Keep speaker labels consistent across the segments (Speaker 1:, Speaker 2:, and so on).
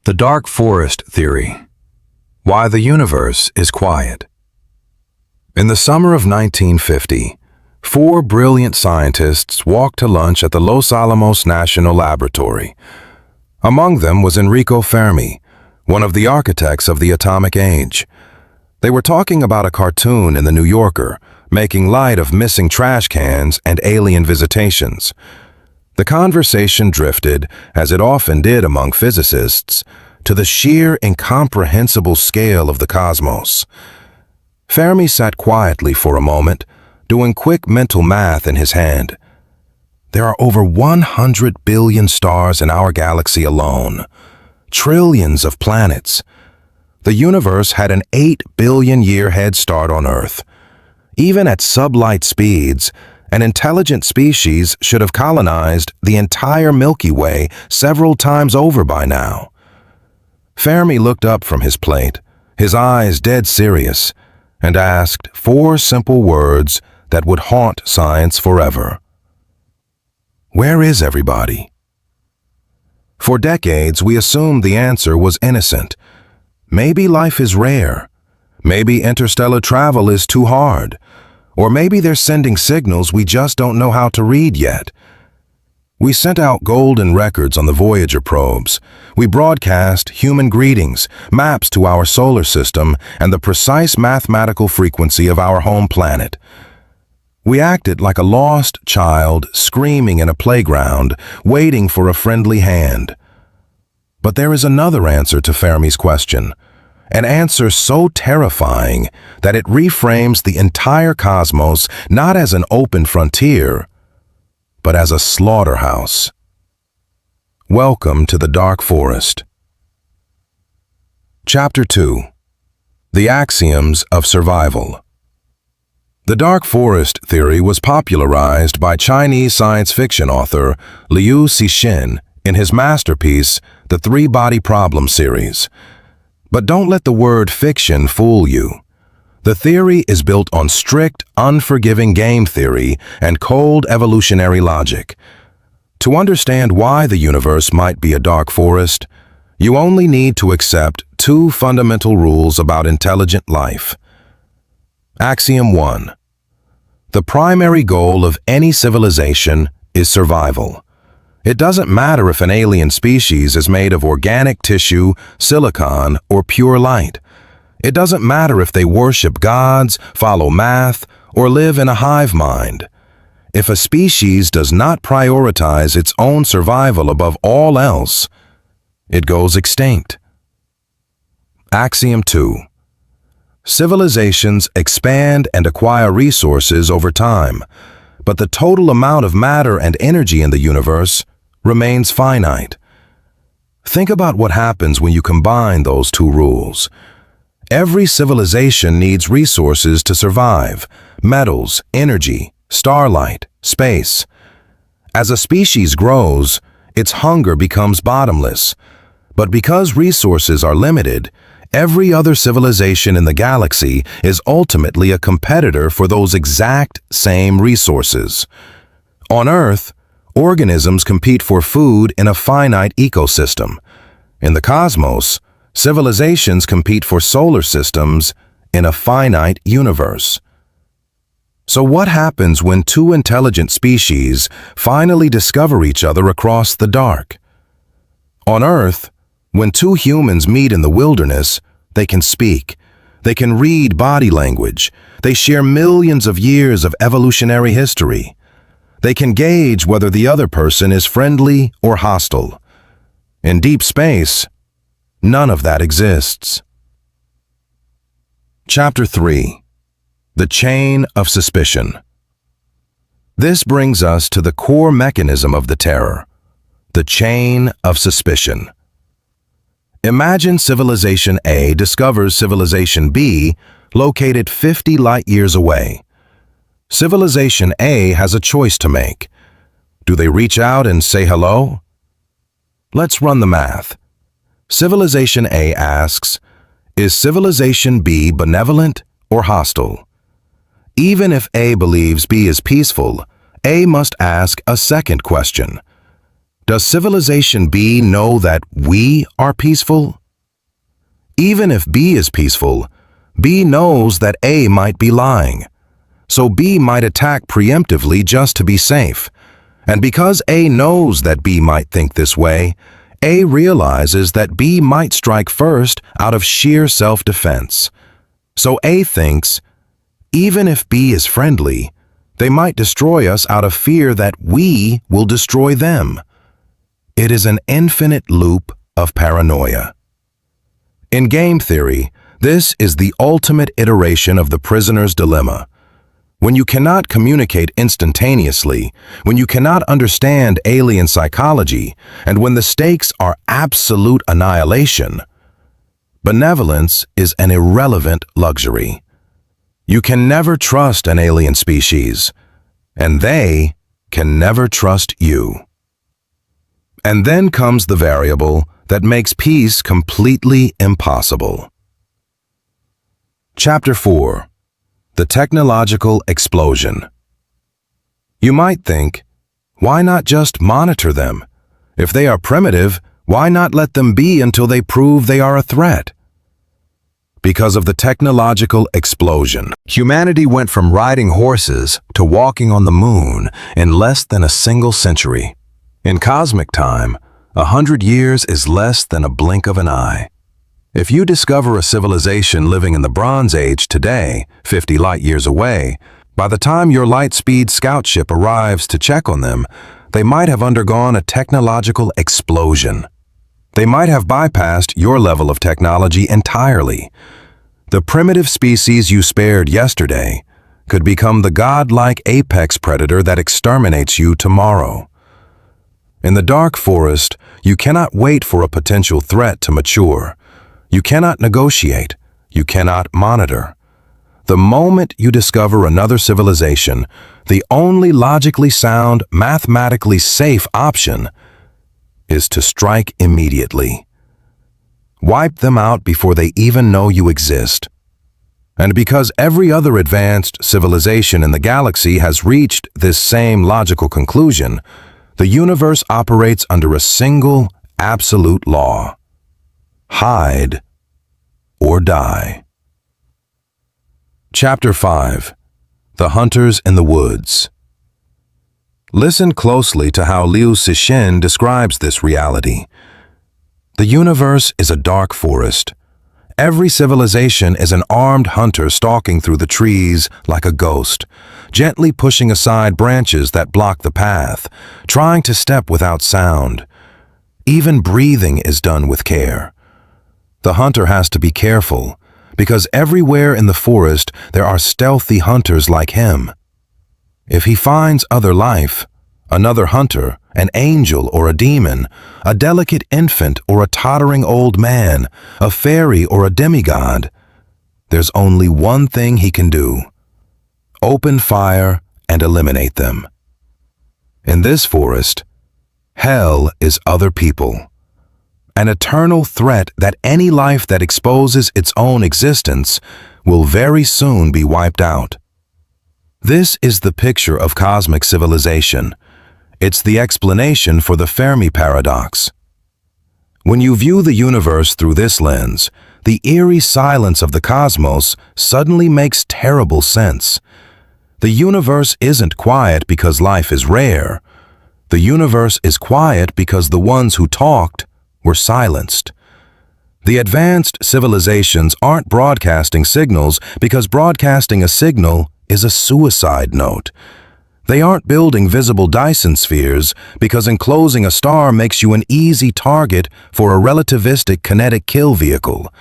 Speaker 1: The dark forest theory. Why the universe is quiet. In the summer of 1950, four brilliant scientists walked to lunch at the Los Alamos National Laboratory. Among them was Enrico Fermi, one of the architects of the atomic age. They were talking about a cartoon in the New Yorker, making light of missing trash cans and alien visitations. The conversation drifted, as it often did among physicists, to the sheer incomprehensible scale of the cosmos. Fermi sat quietly for a moment, doing quick mental math in his hand. There are over 100 billion stars in our galaxy alone, trillions of planets. The universe had an 8 billion-year head start on Earth. Even at sublight speeds, an intelligent species should have colonized the entire Milky Way several times over by now. Fermi looked up from his plate, his eyes dead serious, and asked four simple words that would haunt science forever. Where is everybody? For decades, we assumed the answer was innocent. Maybe life is rare. Maybe interstellar travel is too hard. Or maybe they're sending signals we just don't know how to read yet. We sent out golden records on the Voyager probes. We broadcast human greetings, maps to our solar system, and the precise mathematical frequency of our home planet. We acted like a lost child screaming in a playground, waiting for a friendly hand. But there is another answer to Fermi's question. An answer so terrifying that it reframes the entire cosmos not as an open frontier, but as a slaughterhouse. Welcome to the Dark Forest. Chapter 2. The Axioms of Survival. The dark forest theory was popularized by Chinese science fiction author Liu Cixin in his masterpiece, The Three-Body Problem series. But don't let the word fiction fool you. The theory is built on strict, unforgiving game theory and cold evolutionary logic. To understand why the universe might be a dark forest, you only need to accept two fundamental rules about intelligent life. Axiom 1. The primary goal of any civilization is survival. It doesn't matter if an alien species is made of organic tissue, silicon, or pure light. It doesn't matter if they worship gods, follow math, or live in a hive mind. If a species does not prioritize its own survival above all else, it goes extinct. Axiom 2. Civilizations expand and acquire resources over time, but the total amount of matter and energy in the universe remains finite. Think about what happens when you combine those two rules. Every civilization needs resources to survive: metals, energy, starlight, space. As a species grows, its hunger becomes bottomless. But because resources are limited, every other civilization in the galaxy is ultimately a competitor for those exact same resources. On Earth, organisms compete for food in a finite ecosystem. In the cosmos, civilizations compete for solar systems in a finite universe. So what happens when two intelligent species finally discover each other across the dark? On Earth, when two humans meet in the wilderness, they can speak. They can read body language. They share millions of years of evolutionary history. They can gauge whether the other person is friendly or hostile. In deep space, none of that exists. Chapter 3. The Chain of Suspicion. This brings us to the core mechanism of the terror, the chain of suspicion. Imagine Civilization A discovers Civilization B located 50 light-years away. Civilization A has a choice to make. Do they reach out and say hello? Let's run the math. Civilization A asks, is Civilization B benevolent or hostile? Even if A believes B is peaceful, A must ask a second question. Does civilization B know that we are peaceful? Even if B is peaceful, B knows that A might be lying. So B might attack preemptively just to be safe. And because A knows that B might think this way, A realizes that B might strike first out of sheer self-defense. So A thinks, even if B is friendly, they might destroy us out of fear that we will destroy them. It is an infinite loop of paranoia. In game theory, this is the ultimate iteration of the prisoner's dilemma. When you cannot communicate instantaneously, when you cannot understand alien psychology, and when the stakes are absolute annihilation, benevolence is an irrelevant luxury. You can never trust an alien species, and they can never trust you. And then comes the variable that makes peace completely impossible. Chapter 4. The Technological Explosion. You might think, why not just monitor them? If they are primitive, why not let them be until they prove they are a threat? Because of the technological explosion. Humanity went from riding horses to walking on the moon in less than a single century. In cosmic time, 100 years is less than a blink of an eye. If you discover a civilization living in the Bronze Age today, 50 light-years away, by the time your light-speed scout ship arrives to check on them, they might have undergone a technological explosion. They might have bypassed your level of technology entirely. The primitive species you spared yesterday could become the godlike apex predator that exterminates you tomorrow. In the dark forest, you cannot wait for a potential threat to mature. You cannot negotiate. You cannot monitor. The moment you discover another civilization, the only logically sound, mathematically safe option is to strike immediately. Wipe them out before they even know you exist. And because every other advanced civilization in the galaxy has reached this same logical conclusion, the universe operates under a single, absolute law. Hide or die. Chapter 5. The Hunters in the Woods. Listen closely to how Liu Cixin describes this reality. The universe is a dark forest. Every civilization is an armed hunter stalking through the trees like a ghost, gently pushing aside branches that block the path, trying to step without sound. Even breathing is done with care. The hunter has to be careful, because everywhere in the forest there are stealthy hunters like him. If he finds other life, another hunter, an angel or a demon, a delicate infant or a tottering old man, a fairy or a demigod, there's only one thing he can do: open fire and eliminate them. In this forest, hell is other people, an eternal threat that any life that exposes its own existence will very soon be wiped out. This is the picture of cosmic civilization. It's the explanation for the Fermi Paradox. When you view the universe through this lens, the eerie silence of the cosmos suddenly makes terrible sense. The universe isn't quiet because life is rare. The universe is quiet because the ones who talked were silenced. The advanced civilizations aren't broadcasting signals because broadcasting a signal is a suicide note. They aren't building visible Dyson spheres because enclosing a star makes you an easy target for a relativistic kinetic kill vehicle.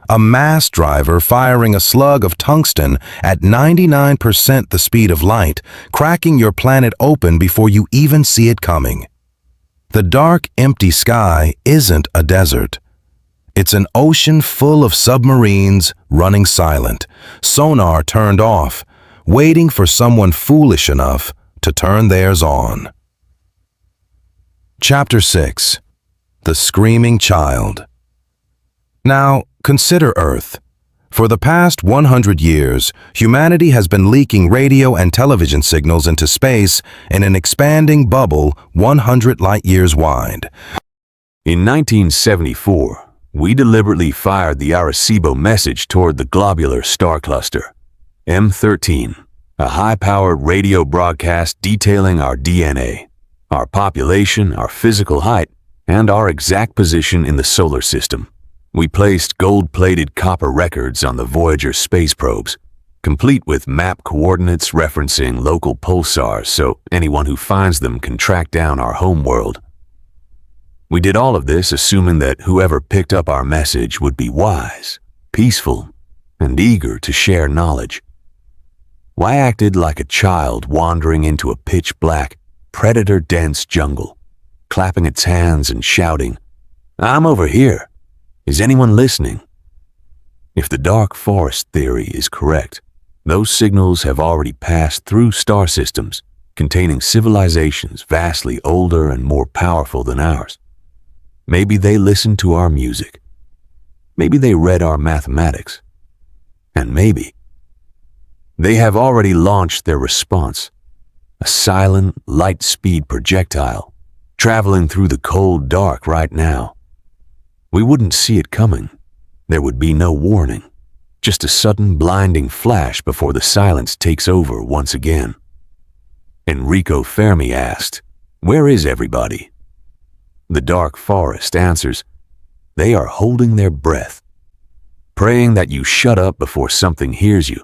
Speaker 1: A mass driver firing a slug of tungsten at 99% the speed of light, cracking your planet open before you even see it coming. The dark, empty sky isn't a desert. It's an ocean full of submarines running silent, sonar turned off, waiting for someone foolish enough to turn theirs on. Chapter 6. The Screaming Child. Now, consider Earth. For the past 100 years, humanity has been leaking radio and television signals into space in an expanding bubble 100 light-years wide.
Speaker 2: In 1974, we deliberately fired the Arecibo message toward the globular star cluster, M13, a high-powered radio broadcast detailing our DNA, our population, our physical height, and our exact position in the solar system. We placed gold-plated copper records on the Voyager space probes, complete with map coordinates referencing local pulsars so anyone who finds them can track down our home world. We did all of this assuming that whoever picked up our message would be wise, peaceful, and eager to share knowledge. I acted like a child wandering into a pitch-black, predator-dense jungle, clapping its hands and shouting, "I'm over here. Is anyone listening?" If the dark forest theory is correct, those signals have already passed through star systems containing civilizations vastly older and more powerful than ours. Maybe they listened to our music. Maybe they read our mathematics. And maybe they have already launched their response, a silent, light-speed projectile traveling through the cold dark right now. We wouldn't see it coming. There would be no warning, just a sudden blinding flash before the silence takes over once again. Enrico Fermi asked, "Where is everybody?" The dark forest answers, "They are holding their breath, praying that you shut up before something hears you,